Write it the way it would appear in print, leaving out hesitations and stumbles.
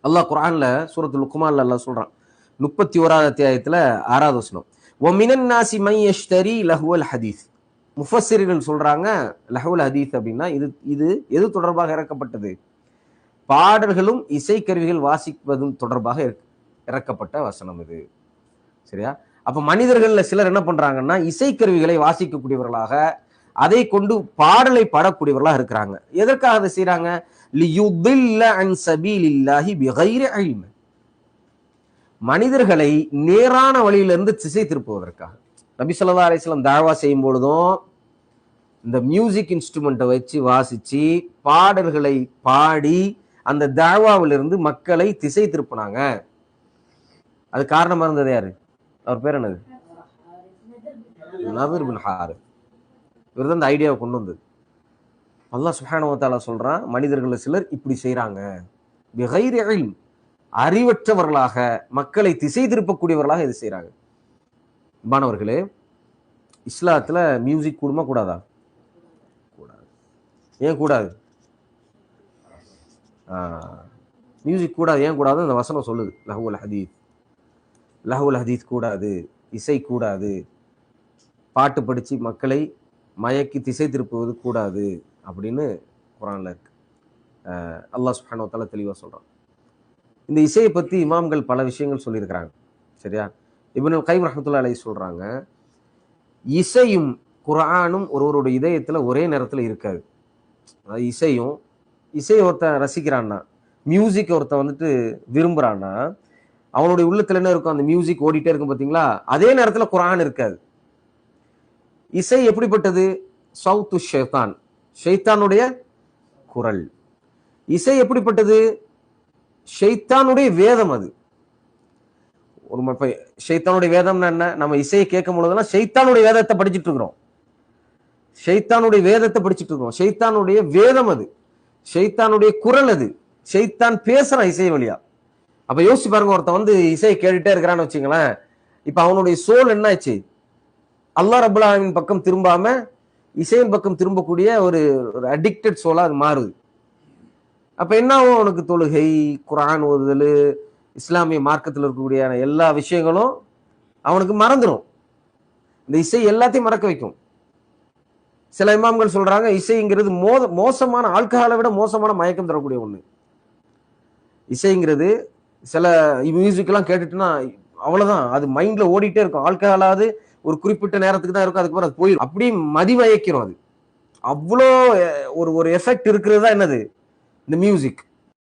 அல்லாஹ் குர்ஆன்ல சூரத்துல் லுக்மான்ல அல்லாஹ் சொல்றான் 31வது அத்தியாயத்துல 6வது வசனம், "வ மினன் நாசி மை யஷ்தரி லஹுவல் ஹதீஸ்." முஃபஸ்ஸிர்கள் சொல்றாங்க லஹுவல் ஹதீஸ் அப்படின்னா இது இது எது தொடர்பாக இறக்கப்பட்டது? பாடல்களும் இசைக்கருவிகள் வாசிப்பதும் தொடர்பாக இறக்கப்பட்ட வசனம் இது. சரியா? அப்ப மனிதர்கள்ல சிலர் என்ன பண்றாங்கன்னா இசைக்கருவிகளை வாசிக்கக்கூடியவர்களாக, அதை கொண்டு பாடலை பாடக்கூடியவர்களாக இருக்கிறாங்க. எதற்காக அதை செய்யறாங்க? லியுதில்ல அன் சபீலில்லாஹி பிகைரி இல்ம். மனிதர்களை நேரான வழியிலிருந்து திசை திருப்புவதற்காக. நபி ஸல்லல்லாஹு அலைஹி வஸல்லம் தாவா செய்யும் பொழுதும் இந்த மியூசிக் இன்ஸ்ட்ருமெண்ட்டை வச்சு வாசிச்சு பாடல்களை பாடி அந்த தாவாவிலிருந்து மக்களை திசை திருப்பினாங்க. அது காரணமா இருந்தது யாரு? அவர் பேர் என்னது? நதர் பின் ஹாரிஸ். இவர் தான் இந்த ஐடியாவை கொண்டு வந்தது. அல்லாஹ் சுப்ஹானஹு வ தஆலா சொல்றான், மனிதர்கள் சிலர் இப்படி செய்யறாங்க. பிகைரி இல்ம், அறிவற்றவர்களாக, மக்களை திசை திருப்பக்கூடியவர்களாக இது செய்யறாங்க. மாணவர்களே, இஸ்லாத்துல மியூசிக் கூடுமா கூடாதா? கூடாது. ஏன் கூடாது? மியூசிக் கூடாது. ஏன் கூடாது? இந்த வசனம் சொல்லுது. லஹுவல் ஹதீஸ், லஹுவல் ஹதீஸ் கூடாது, இசை கூடாது, பாட்டு படிச்சு மக்களை மயக்கி திசை திருப்புவது கூடாது அப்படின்னு குர்ஆன்ல இருக்கு. அல்லாஹ் சுப்ஹானஹு வ தஆலா தெளிவா சொல்றான். இந்த இசையை பத்தி இமாம்கள் பல விஷயங்கள் சொல்லியிருக்கிறாங்க. சரியா? இப்னுல் கைம் ரஹ்மத்துல்லாஹி அலைஹி சொல்றாங்க, இசையும் குர்ஆனும் ஒருவருடைய இதயத்துல ஒரே நேரத்துல இருக்காது. அதாவது இசையை ஒருத்தன் ரசிக்கிறான்னா, மியூசிக் ஒருத்தன் வந்துட்டு விரும்புறான்னா, அவனுடைய உள்ளத்துல என்ன இருக்கும்? அந்த மியூசிக் ஓடிட்டே இருக்கும் பாத்தீங்களா? அதே நேரத்துல குர்ஆன் இருக்காது. இசை எப்படிப்பட்டது? சௌத்து ஷைத்தான், ஷைத்தானுடைய குரல். இசை எப்படிப்பட்டது? ஷைத்தானுடைய வேதம். அது ஒரு ஷைத்தானுடைய வேதம்னா என்ன? நம்ம இசையை கேட்கும் பொழுதெல்லாம் ஷைத்தானுடைய வேதத்தை படிச்சுட்டு இருக்கிறோம். ஷைத்தானுடைய வேதத்தை படிச்சுட்டு இருக்கிறோம். ஷைத்தானுடைய வேதம் அது, ஷைத்தானுடைய குரல் அது. ஷைத்தான் பேசுறான் இசை வழியா. அப்ப யோசிச்சு பாருங்க, ஒருத்தன் வந்து இசையை கேட்டுட்டே இருக்கிறான்னு வச்சுங்களேன், இப்ப அவனுடைய சோல் என்ன ஆச்சு? அல்லாஹ் ரப்பல் ஆலமீன் பக்கம் திரும்பாம இசையின் பக்கம் திரும்பக்கூடிய ஒரு அடிக்டட் சோலா அது மாறுது. அப்ப என்ன ஆகும்? அவனுக்கு தொழுகை, குர்ஆன் ஓதுதல், இஸ்லாமிய மார்க்கத்தில் இருக்கக்கூடிய எல்லா விஷயங்களும் அவனுக்கு மறந்துடும். இந்த இசை எல்லாத்தையும் மறக்க வைக்கும். சில இமாம்கள் சொல்றாங்க, இசைங்கிறது மோசமான, ஆல்கஹாலை விட மோசமான மயக்கம் தரக்கூடிய ஒண்ணு. இசைங்கிறது சில மியூசிக் எல்லாம் கேட்டுட்டுனா அவ்வளவுதான், அது மைண்ட்ல ஓடிட்டே இருக்கும். ஆல்கஹாலாவது ஒரு குறிப்பிட்ட நேரத்துக்கு தான் இருக்கும், அதுக்கப்புறம் அது போயிடும். அப்படி மதிமயக்கிறோம். அது அவ்வளோ ஒரு எஃபெக்ட் இருக்கிறது தான் என்னது? இந்த மியூசிக்.